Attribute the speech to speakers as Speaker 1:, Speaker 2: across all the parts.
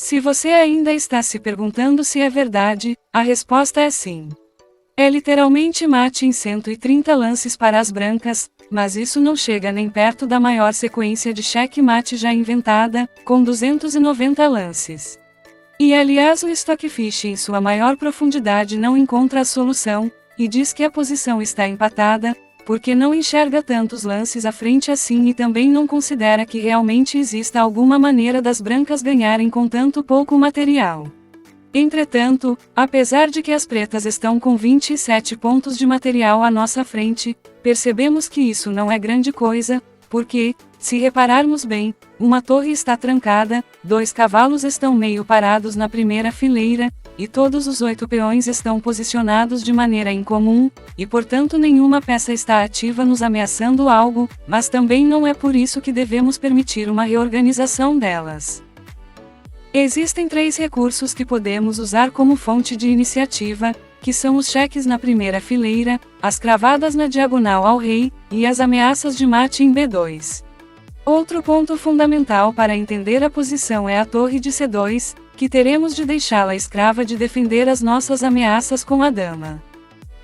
Speaker 1: Se você ainda está se perguntando se é verdade, a resposta é sim. É literalmente mate em 130 lances para as brancas, mas isso não chega nem perto da maior sequência de cheque-mate já inventada, com 290 lances. E aliás o Stockfish em sua maior profundidade não encontra a solução, e diz que a posição está empatada, porque não enxerga tantos lances à frente assim e também não considera que realmente exista alguma maneira das brancas ganharem com tanto pouco material. Entretanto, apesar de que as pretas estão com 27 pontos de material à nossa frente, percebemos que isso não é grande coisa, porque, se repararmos bem, uma torre está trancada, 2 cavalos estão meio parados na primeira fileira, e todos os 8 peões estão posicionados de maneira incomum, e portanto nenhuma peça está ativa nos ameaçando algo, mas também não é por isso que devemos permitir uma reorganização delas. Existem 3 recursos que podemos usar como fonte de iniciativa, que são os cheques na primeira fileira, as cravadas na diagonal ao rei, e as ameaças de mate em B2. Outro ponto fundamental para entender a posição é a torre de C2, que teremos de deixá-la escrava de defender as nossas ameaças com a dama.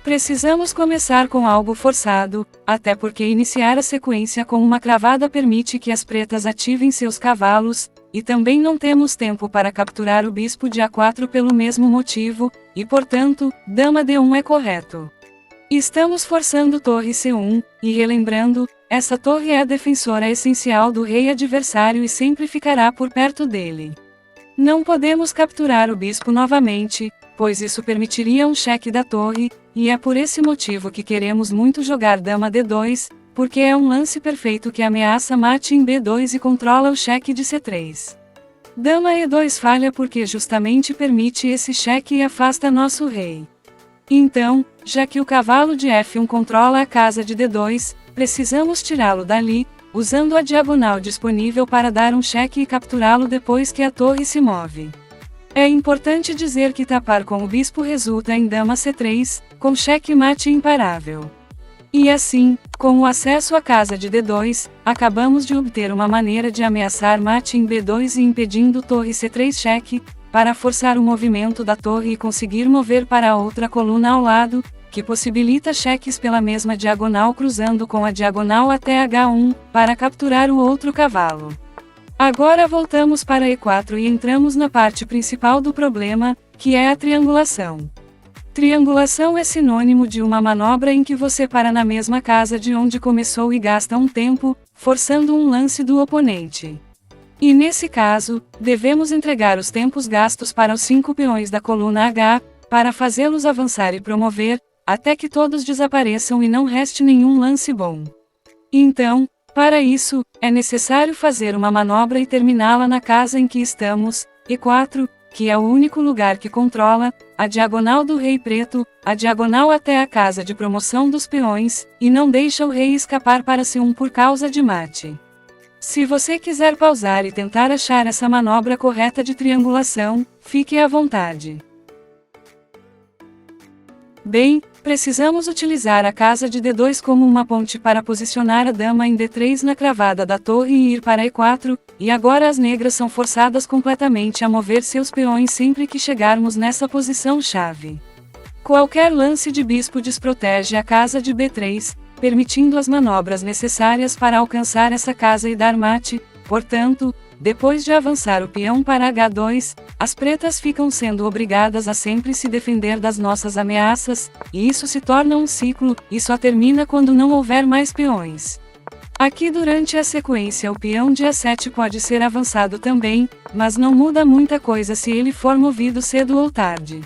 Speaker 1: Precisamos começar com algo forçado, até porque iniciar a sequência com uma cravada permite que as pretas ativem seus cavalos, e também não temos tempo para capturar o bispo de A4 pelo mesmo motivo, e portanto, dama D1 é correto. Estamos forçando torre C1, e relembrando, essa torre é a defensora essencial do rei adversário e sempre ficará por perto dele. Não podemos capturar o bispo novamente, pois isso permitiria um cheque da torre, e é por esse motivo que queremos muito jogar dama D2, porque é um lance perfeito que ameaça mate em B2 e controla o cheque de C3. Dama E2 falha porque justamente permite esse cheque e afasta nosso rei. Então, já que o cavalo de F1 controla a casa de D2, precisamos tirá-lo dali, usando a diagonal disponível para dar um cheque e capturá-lo depois que a torre se move. É importante dizer que tapar com o bispo resulta em dama C3, com cheque-mate imparável. E assim, com o acesso à casa de D2, acabamos de obter uma maneira de ameaçar mate em B2 e impedindo torre C3 cheque, para forçar o movimento da torre e conseguir mover para a outra coluna ao lado, que possibilita cheques pela mesma diagonal cruzando com a diagonal até H1, para capturar o outro cavalo. Agora voltamos para E4 e entramos na parte principal do problema, que é a triangulação. Triangulação é sinônimo de uma manobra em que você para na mesma casa de onde começou e gasta um tempo, forçando um lance do oponente. E nesse caso, devemos entregar os tempos gastos para os 5 peões da coluna H, para fazê-los avançar e promover, até que todos desapareçam e não reste nenhum lance bom. Então, para isso, é necessário fazer uma manobra e terminá-la na casa em que estamos, E4, que é o único lugar que controla, a diagonal do rei preto, a diagonal até a casa de promoção dos peões, e não deixa o rei escapar para C1 por causa de mate. Se você quiser pausar e tentar achar essa manobra correta de triangulação, fique à vontade. Bem, precisamos utilizar a casa de D2 como uma ponte para posicionar a dama em D3 na cravada da torre e ir para E4, e agora as negras são forçadas completamente a mover seus peões sempre que chegarmos nessa posição-chave. Qualquer lance de bispo desprotege a casa de B3, permitindo as manobras necessárias para alcançar essa casa e dar mate, portanto, depois de avançar o peão para H2, as pretas ficam sendo obrigadas a sempre se defender das nossas ameaças, e isso se torna um ciclo, e só termina quando não houver mais peões. Aqui durante a sequência o peão de A7 pode ser avançado também, mas não muda muita coisa se ele for movido cedo ou tarde.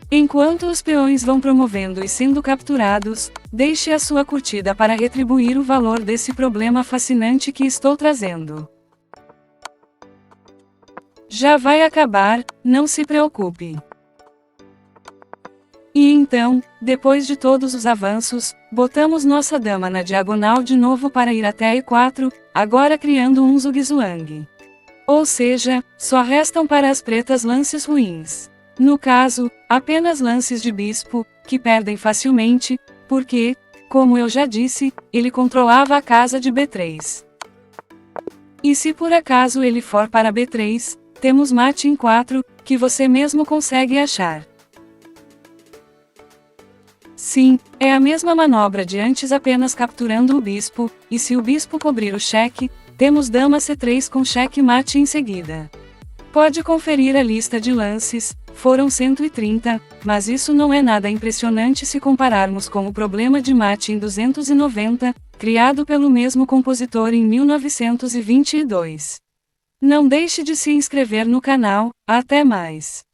Speaker 1: Enquanto os peões vão promovendo e sendo capturados, deixe a sua curtida para retribuir o valor desse problema fascinante que estou trazendo. Já vai acabar, não se preocupe. E então, depois de todos os avanços, botamos nossa dama na diagonal de novo para ir até E4, agora criando um zigue-zague. Ou seja, só restam para as pretas lances ruins. No caso, apenas lances de bispo, que perdem facilmente, porque, como eu já disse, ele controlava a casa de B3. E se por acaso ele for para B3, Temos mate em 4, que você mesmo consegue achar. Sim, é a mesma manobra de antes, apenas capturando o bispo, e se o bispo cobrir o cheque, temos dama C3 com cheque mate em seguida. Pode conferir a lista de lances, foram 130, mas isso não é nada impressionante se compararmos com o problema de mate em 290, criado pelo mesmo compositor em 1922. Não deixe de se inscrever no canal, até mais!